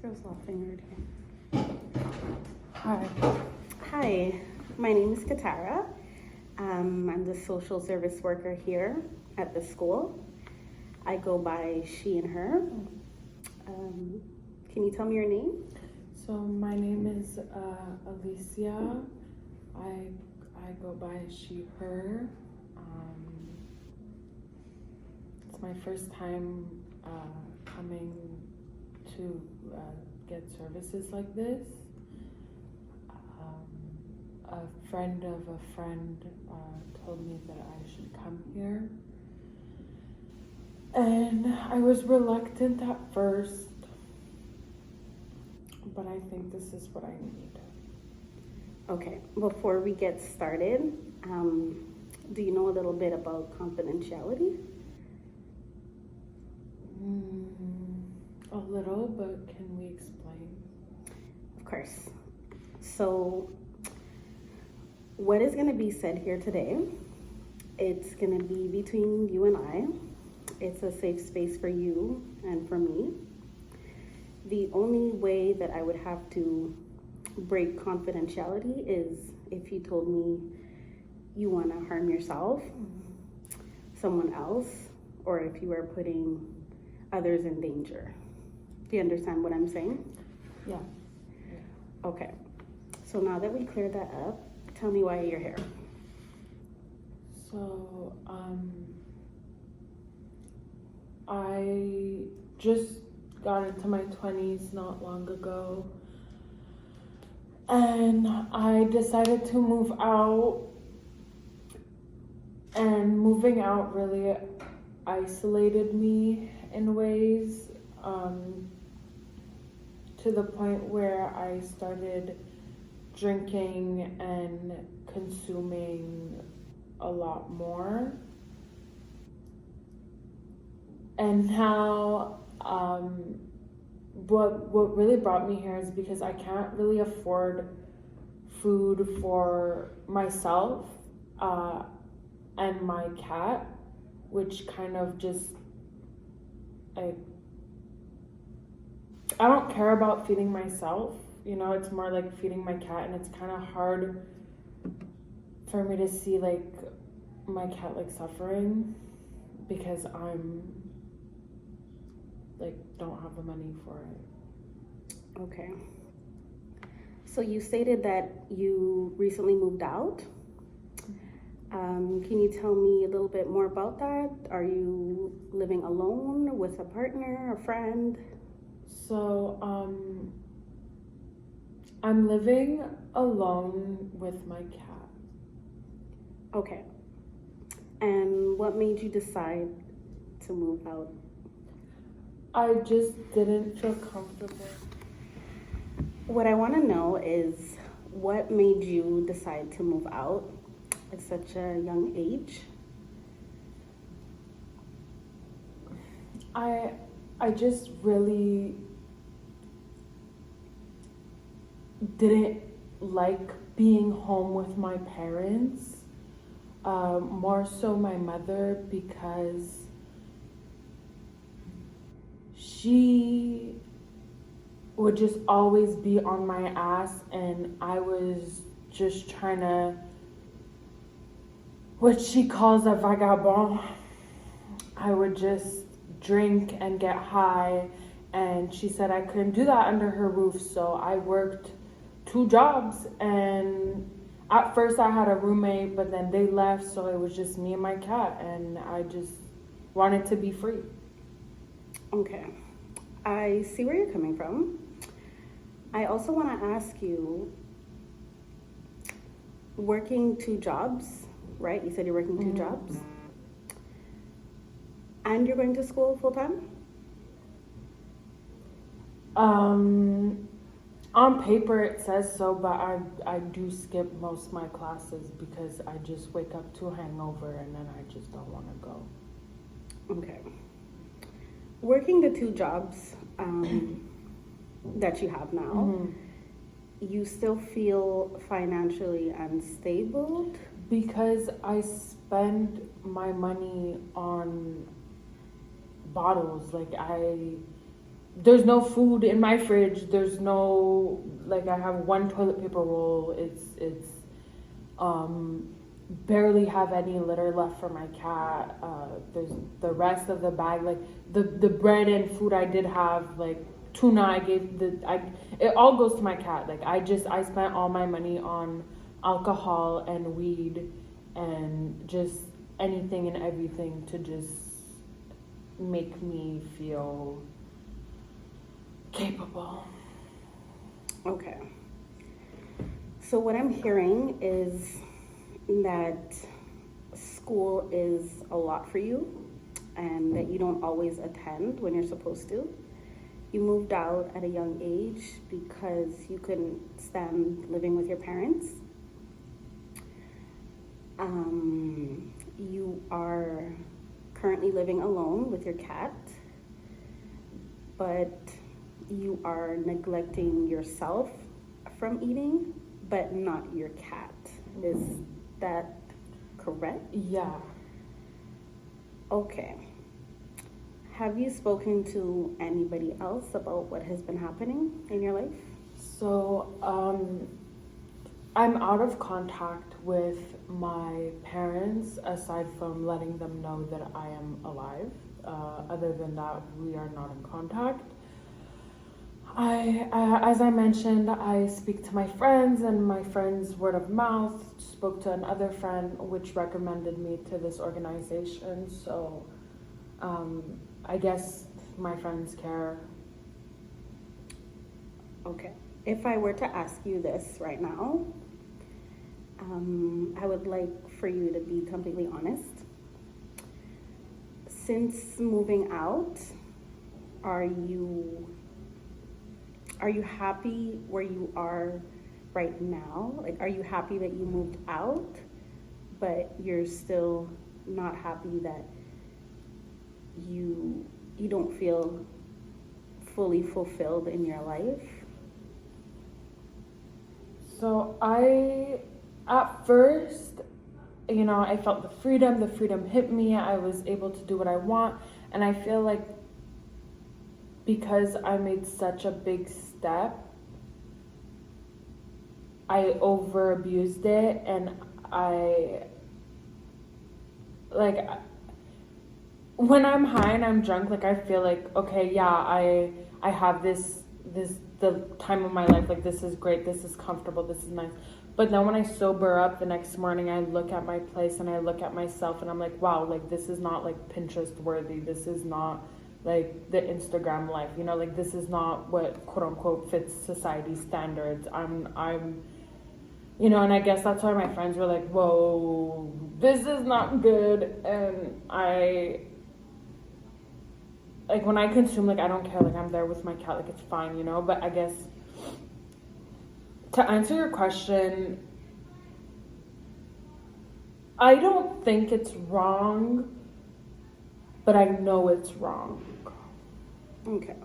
girl's laughing already. Hi. Hi, my name is Katara. I'm the social service worker here at the school. I go by she and her. Can you tell me your name? So my name is Alicia. I go by she, her. It's my first time coming to get services like this. A friend of a friend told me that I should come here. And I was reluctant at first, but I think this is what I need. Okay, before we get started, do you know a little bit about confidentiality? A little, but can we explain? Of course. So, what is going to be said here today, it's going to be between you and I. It's a safe space for you and for me. The only way that I would have to break confidentiality is if you told me you want to harm yourself, someone else, or if you are putting others in danger. Do you understand what I'm saying? Yeah. Okay. So now that we cleared that up, tell me why you're here. So, I just got into my 20s not long ago, and I decided to move out, and moving out really isolated me in ways, to the point where I started drinking and consuming a lot more. And now, what really brought me here is because I can't really afford food for myself and my cat, which kind of just, I don't care about feeding myself, you know, it's more like feeding my cat, and it's kind of hard for me to see like my cat like suffering because I'm like don't have the money for it. Okay. So you stated that you recently moved out. Can you tell me a little bit more about that? Are you living alone, with a partner, a friend? So, I'm living alone with my cat. Okay. And what made you decide to move out? I just didn't feel comfortable. What I want to know is what made you decide to move out at such a young age? I just really didn't like being home with my parents, more so my mother, because she would just always be on my ass, and I was just trying to, what she calls a vagabond. I would just drink and get high, and she said I couldn't do that under her roof, so I worked 2 jobs, and at first I had a roommate, but then they left, so it was just me and my cat, and I just wanted to be free. Okay, I see where you're coming from. I also want to ask you, working 2 jobs, right? You said you're working 2 jobs, and you're going to school full time? On paper it says so, but I do skip most of my classes because I just wake up to a hangover and then I just don't want to go. Okay. Working the 2 jobs that you have now, you still feel financially unstable? Because I spend my money on bottles. Like there's no food in my fridge. There's no, like, I have one toilet paper roll. It's barely have any litter left for my cat. There's the rest of the bag, like the bread and food I did have, like tuna I gave it all goes to my cat. Like I spent all my money on alcohol and weed and just anything and everything to just make me feel capable. Okay. So what I'm hearing is that school is a lot for you and that you don't always attend when you're supposed to. You moved out at a young age because you couldn't stand living with your parents. You are currently living alone with your cat, but you are neglecting yourself from eating, but not your cat. Is that correct? Yeah. Okay. Have you spoken to anybody else about what has been happening in your life? So, I'm out of contact with my parents aside from letting them know that I am alive. Other than that, we are not in contact. As I mentioned, I speak to my friends, and my friends word of mouth spoke to another friend which recommended me to this organization. So I guess my friends care. Okay. If I were to ask you this right now, I would like for you to be completely honest. Since moving out, are you happy where you are right now? Like, are you happy that you moved out, but you're still not happy that you don't feel fully fulfilled in your life? So at first, I felt the freedom hit me. I was able to do what I want. And I feel like because I made such a big step, I over abused it, and when I'm high and I'm drunk, like I feel like, okay, yeah, I have this the time of my life, like this is great, this is comfortable, this is nice. But then when I sober up the next morning, I look at my place and I look at myself and I'm like, wow, like this is not like Pinterest worthy. This is not like the Instagram life, like this is not what quote unquote fits society standards. I'm and I guess that's why my friends were like, whoa, this is not good. And like when I consume, like I don't care, like I'm there with my cat, like it's fine, but I guess to answer your question, I don't think it's wrong, but I know it's wrong. Okay.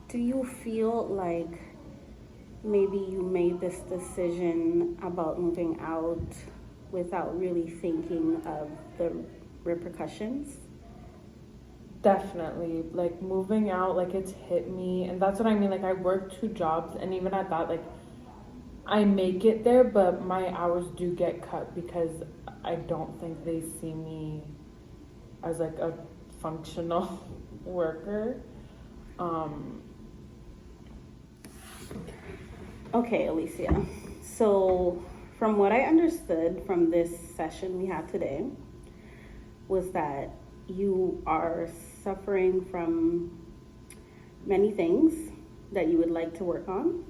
Do you feel like maybe you made this decision about moving out without really thinking of the repercussions? Definitely. Like moving out, like it's hit me, and that's what I mean. Like I work 2 jobs, and even at that, like I make it there, but my hours do get cut because I don't think they see me as like a functional worker. Okay, Alicia. So from what I understood from this session we had today was that you are suffering from many things that you would like to work on.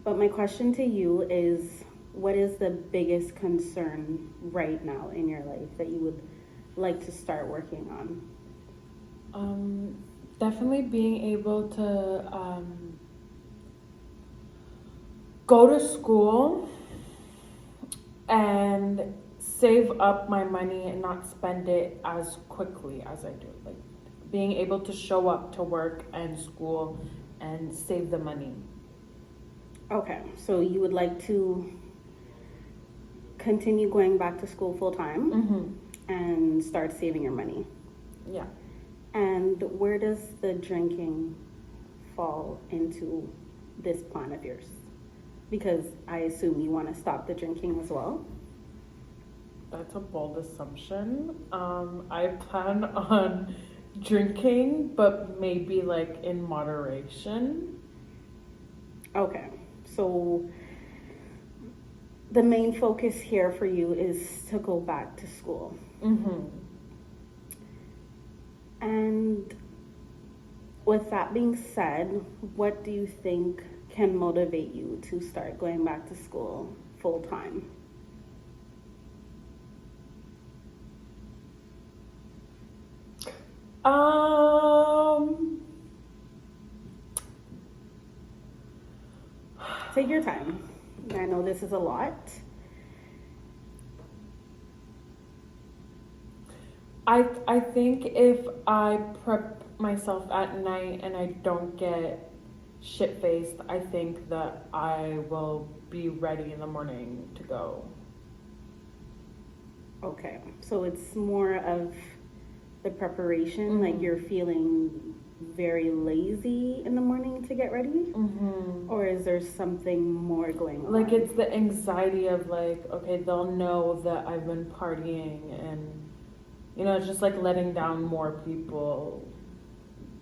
But my question to you is, what is the biggest concern right now in your life that you would like to start working on? Definitely being able to go to school and save up my money and not spend it as quickly as I do. Like being able to show up to work and school and save the money. Okay, so you would like to continue going back to school full time Mm-hmm. and start saving your money. Yeah. And where does the drinking fall into this plan of yours? Because I assume you want to stop the drinking as well. That's a bold assumption. I plan on drinking, but maybe like in moderation. Okay, so the main focus here for you is to go back to school. Mm-hmm. And with that being said, what do you think can motivate you to start going back to school full time? Take your time. I know this is a lot. I think if I prep myself at night and I don't get shit-faced, I think that I will be ready in the morning to go. Okay, so it's more of the preparation, like you're feeling very lazy in the morning to get ready? Or is there something more going on? Like it's the anxiety of like, okay, they'll know that I've been partying and, you know, it's just like letting down more people.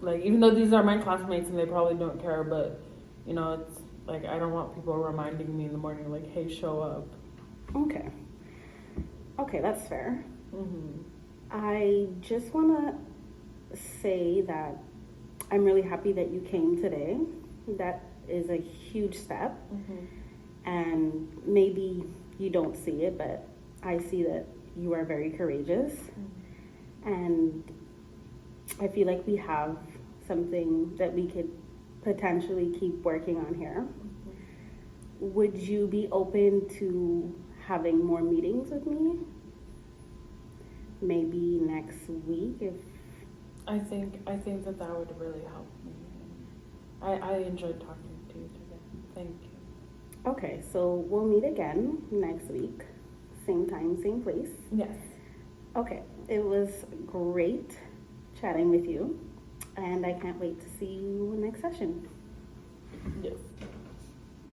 Like, even though these are my classmates and they probably don't care, but, you know, it's like I don't want people reminding me in the morning, like, hey, show up. Okay. Okay, that's fair. I just want to say that I'm really happy that you came today. That is a huge step. And maybe you don't see it, but I see that you are very courageous. And I feel like we have something that we could potentially keep working on here. Would you be open to having more meetings with me? Maybe next week if I think that would really help me. I enjoyed talking to you today. Thank you. Okay, so we'll meet again next week. Same time, same place. Yes. Okay, it was great chatting with you, and I can't wait to see you next session. Yes.